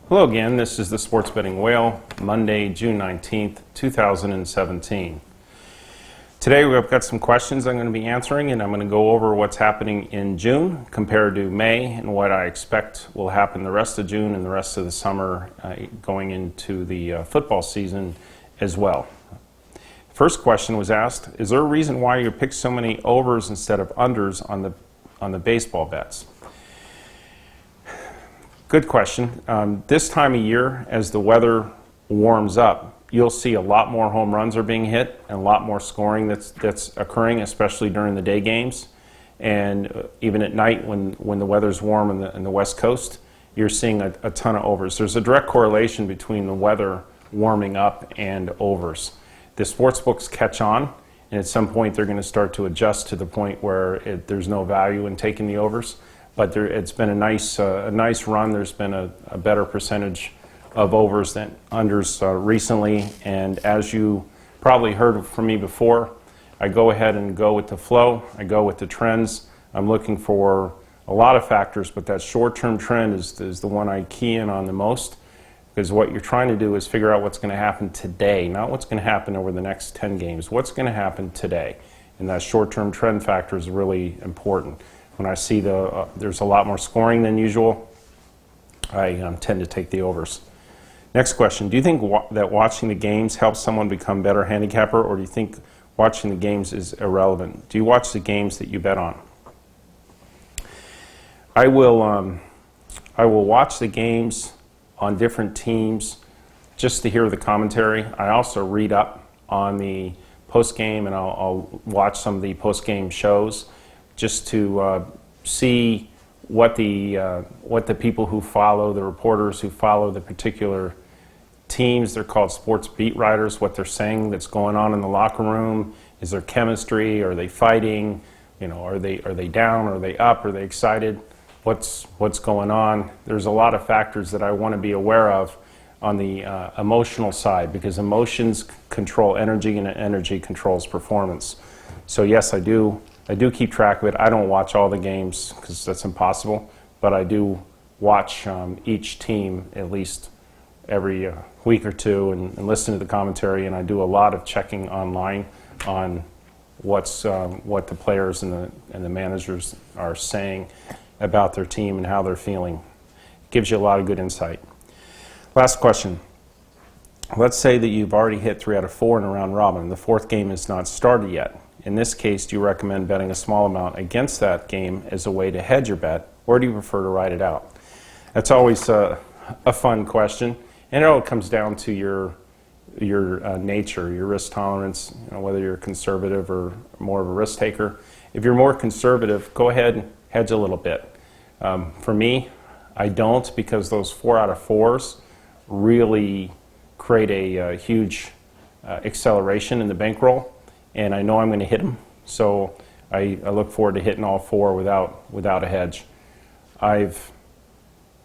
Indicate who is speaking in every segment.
Speaker 1: Hello again, this is the Sports Betting Whale, Monday, June 19th, 2017. Today we've got some questions I'm going to be answering, and I'm going to go over what's happening in June compared to May and what I expect will happen the rest of June and the rest of the summer going into the football season as well. First question was asked, is there a reason why you pick so many overs instead of unders on the baseball bets? Good question. This time of year, as the weather warms up, you'll see a lot more home runs are being hit and a lot more scoring that's occurring, especially during the day games. And even at night when the weather's warm in the West Coast, you're seeing a ton of overs. There's a direct correlation between the weather warming up and overs. The sports books catch on, and at some point they're going to start to adjust to the point where there's no value in taking the overs. But it's been a nice run. There's been a better percentage of overs than unders recently. And as you probably heard from me before, I go ahead and go with the flow. I go with the trends. I'm looking for a lot of factors, but that short-term trend is the one I key in on the most, because what you're trying to do is figure out what's going to happen today, not what's going to happen over the next 10 games. What's going to happen today? And that short-term trend factor is really important. When I see there's a lot more scoring than usual, I tend to take the overs. Next question, do you think that watching the games helps someone become a better handicapper, or do you think watching the games is irrelevant? Do you watch the games that you bet on? I will watch the games on different teams just to hear the commentary. I also read up on the post-game, and I'll watch some of the post-game shows just to see what the people who follow, the reporters who follow the particular teams, they're called sports beat writers, what they're saying that's going on in the locker room. Is there chemistry? Are they fighting? You know, are they down? Are they up? Are they excited? What's going on? There's a lot of factors that I want to be aware of on the emotional side, because emotions control energy and energy controls performance. So yes, I do keep track of it. I don't watch all the games because that's impossible, but I do watch each team at least every week or two and listen to the commentary, and I do a lot of checking online on what the players and the managers are saying about their team and how they're feeling. It gives you a lot of good insight. Last question. Let's say that you've already hit 3 out of 4 in a round robin. The 4th game is not started yet. In this case, do you recommend betting a small amount against that game as a way to hedge your bet, or do you prefer to ride it out? That's always a fun question, and it all comes down to your nature, your risk tolerance, whether you're conservative or more of a risk taker. If you're more conservative, go ahead and hedge a little bit. For me, I don't, because those 4 out of 4s really create a huge acceleration in the bankroll. And I know I'm going to hit them, so I look forward to hitting all 4 without a hedge. I've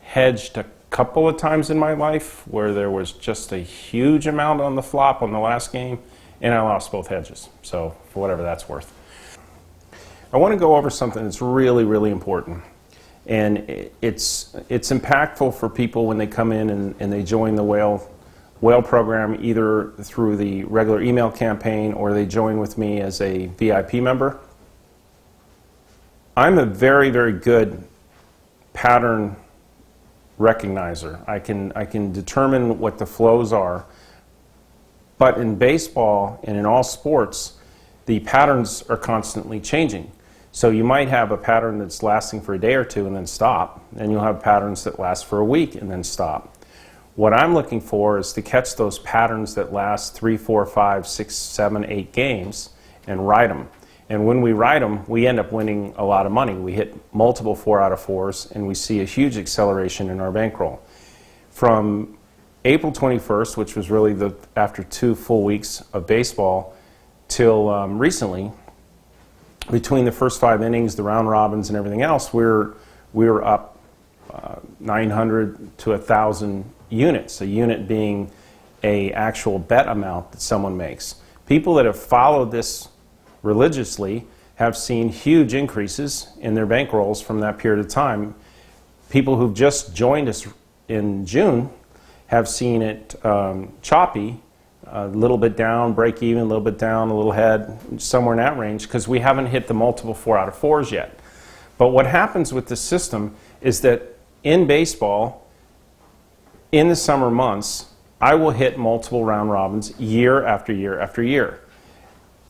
Speaker 1: hedged a couple of times in my life where there was just a huge amount on the flop on the last game, and I lost both hedges, so for whatever that's worth. I want to go over something that's really, really important, and it's impactful for people when they come in and they join the Whale program, either through the regular email campaign or they join with me as a VIP member. I'm a very, very good pattern recognizer. I can determine what the flows are, but in baseball and in all sports, the patterns are constantly changing. So you might have a pattern that's lasting for a day or two and then stop, and you'll have patterns that last for a week and then stop. What I'm looking for is to catch those patterns that last 3, 4, 5, 6, 7, 8 games and ride them. And when we ride them, we end up winning a lot of money. We hit multiple 4 out of 4s, and we see a huge acceleration in our bankroll. From April 21st, which was really after 2 full weeks of baseball, till recently, between the first 5 innings, the round robins, and everything else, we were up 900 to 1,000 units, a unit being an actual bet amount that someone makes. People that have followed this religiously have seen huge increases in their bankrolls from that period of time. People who've just joined us in June have seen it choppy, a little bit down, break even, a little bit down, a little head, somewhere in that range, because we haven't hit the multiple 4 out of 4s yet. But what happens with this system is that in baseball, in the summer months, I will hit multiple round robins year after year after year.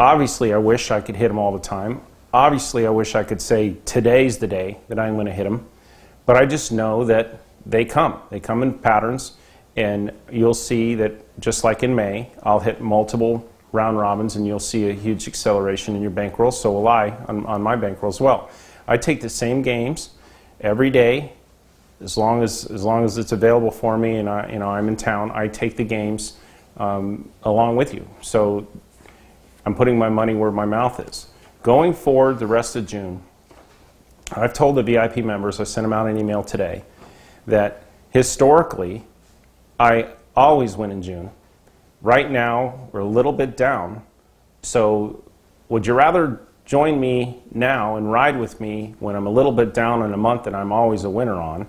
Speaker 1: Obviously, I wish I could hit them all the time. Obviously, I wish I could say today's the day that I'm going to hit them. But I just know that they come. They come in patterns, and you'll see that just like in May, I'll hit multiple round robins, and you'll see a huge acceleration in your bankroll. So will I on my bankroll as well. I take the same games every day, as long as it's available for me, and I'm in town. I take the games along with you. So I'm putting my money where my mouth is. Going forward, the rest of June, I've told the VIP members, I sent them out an email today, that historically, I always win in June. Right now, we're a little bit down. So would you rather join me now and ride with me when I'm a little bit down in a month and I'm always a winner on,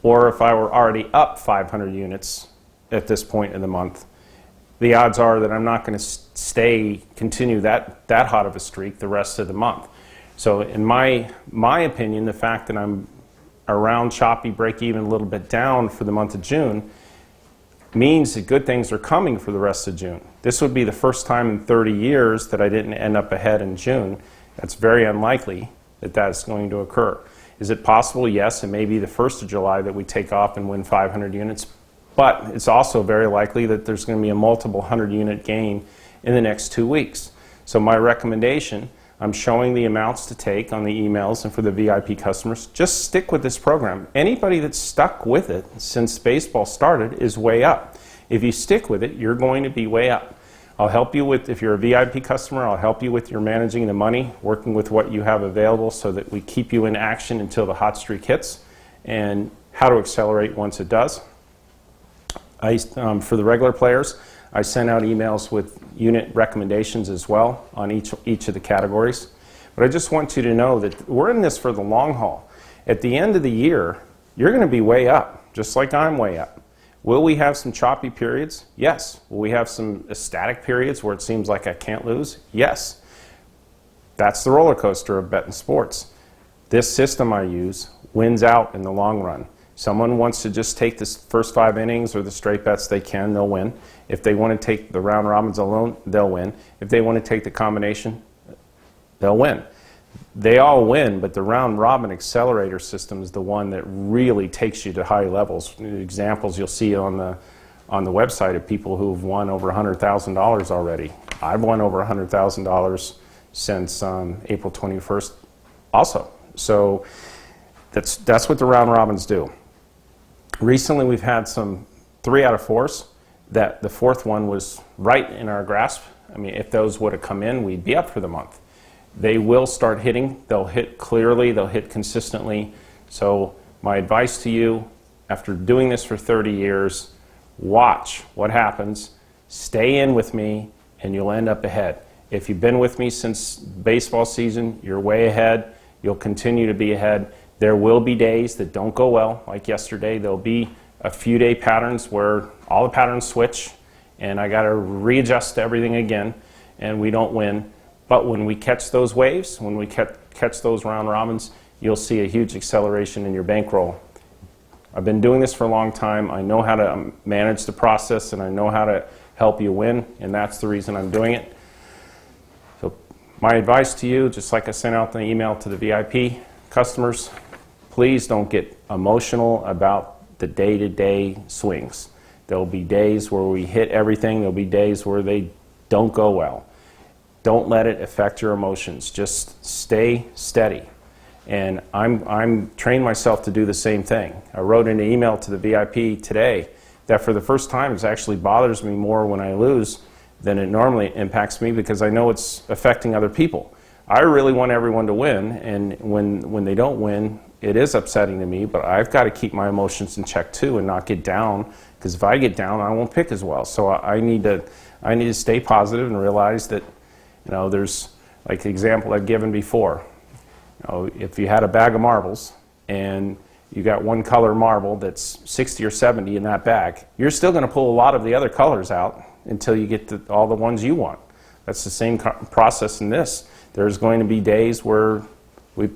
Speaker 1: or if I were already up 500 units at this point in the month? The odds are that I'm not going to continue that hot of a streak the rest of the month. So in my opinion, the fact that I'm around choppy, break even, a little bit down for the month of June means that good things are coming for the rest of June. This would be the first time in 30 years that I didn't end up ahead in June. That's very unlikely that that's going to occur. Is it possible? Yes, it may be the 1st of July that we take off and win 500 units. But it's also very likely that there's going to be a multiple 100-unit gain in the next 2 weeks. So my recommendation, I'm showing the amounts to take on the emails, and for the VIP customers, just stick with this program. Anybody that's stuck with it since baseball started is way up. If you stick with it, you're going to be way up. I'll help you with, if you're a VIP customer, I'll help you with your managing the money, working with what you have available so that we keep you in action until the hot streak hits, and how to accelerate once it does. For the regular players, I send out emails with unit recommendations as well on each of the categories. But I just want you to know that we're in this for the long haul. At the end of the year, you're going to be way up, just like I'm way up. Will we have some choppy periods? Yes. Will we have some ecstatic periods where it seems like I can't lose? Yes. That's the roller coaster of betting sports. This system I use wins out in the long run. Someone wants to just take the first 5 innings or the straight bets, they can, they'll win. If they want to take the round robins alone, they'll win. If they want to take the combination, they'll win. They all win, but the round robin accelerator system is the one that really takes you to high levels. Examples you'll see on the website of people who've won over $100,000 already. I've won over $100,000 since April 21st also. So that's what the round robins do. Recently we've had some 3 out of 4s that the 4th one was right in our grasp. I mean, if those would have come in, we'd be up for the month. They will start hitting. They'll hit clearly. They'll hit consistently. So my advice to you, after doing this for 30 years, watch what happens. Stay in with me, and you'll end up ahead. If you've been with me since baseball season, you're way ahead. You'll continue to be ahead. There will be days that don't go well, like yesterday. There'll be a few day patterns where all the patterns switch, and I got to readjust everything again, and we don't win. But when we catch those waves, when we catch those round robins, you'll see a huge acceleration in your bankroll. I've been doing this for a long time. I know how to manage the process, and I know how to help you win, and that's the reason I'm doing it. So my advice to you, just like I sent out the email to the VIP customers, please don't get emotional about the day-to-day swings. There'll be days where we hit everything. There'll be days where they don't go well. Don't let it affect your emotions. Just stay steady. And I'm trained myself to do the same thing. I wrote in an email to the VIP today that for the first time it actually bothers me more when I lose than it normally impacts me, because I know it's affecting other people. I really want everyone to win, and when they don't win, it is upsetting to me, but I've got to keep my emotions in check too and not get down, because if I get down, I won't pick as well. So I need to stay positive and realize that, there's, like the example I've given before. If you had a bag of marbles and you got one color marble that's 60 or 70 in that bag, you're still going to pull a lot of the other colors out until you get to all the ones you want. That's the same process in this. There's going to be days where we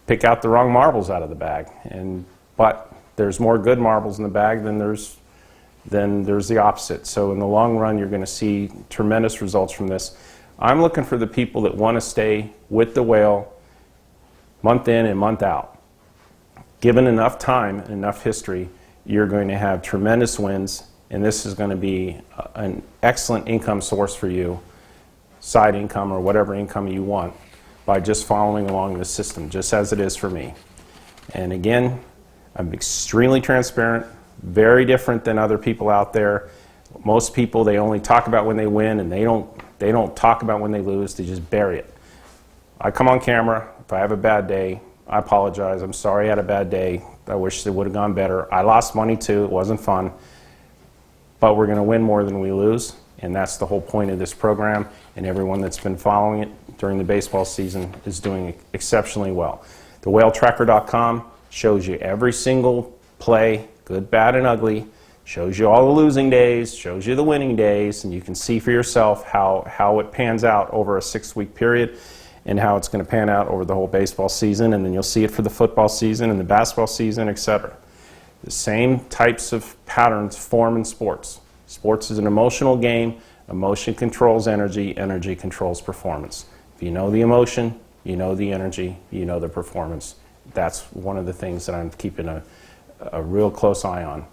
Speaker 1: pick out the wrong marbles out of the bag, but there's more good marbles in the bag than there's the opposite. So in the long run, you're going to see tremendous results from this. I'm looking for the people that want to stay with the whale month in and month out. Given enough time and enough history, you're going to have tremendous wins, and this is going to be an excellent income source for you, side income or whatever income you want, by just following along the system, just as it is for me. And again, I'm extremely transparent, very different than other people out there. Most people, they only talk about when they win, and they don't talk about when they lose. They just bury it. I come on camera. If I have a bad day, I apologize. I'm sorry I had a bad day. I wish it would have gone better. I lost money too. It wasn't fun. But we're going to win more than we lose, and that's the whole point of this program. And everyone that's been following it during the baseball season is doing exceptionally well. TheWhaleTracker.com shows you every single play, good, bad, and ugly. Shows you all the losing days, shows you the winning days, and you can see for yourself how it pans out over a 6-week period and how it's going to pan out over the whole baseball season, and then you'll see it for the football season and the basketball season, etc. The same types of patterns form in sports. Sports is an emotional game. Emotion controls energy. Energy controls performance. If you know the emotion, you know the energy, you know the performance. That's one of the things that I'm keeping a real close eye on.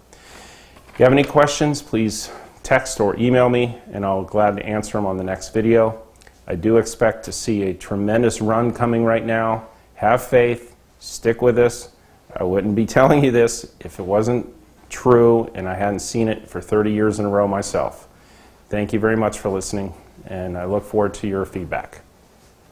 Speaker 1: If you have any questions, please text or email me, and I'll be glad to answer them on the next video. I do expect to see a tremendous run coming right now. Have faith. Stick with us. I wouldn't be telling you this if it wasn't true and I hadn't seen it for 30 years in a row myself. Thank you very much for listening, and I look forward to your feedback.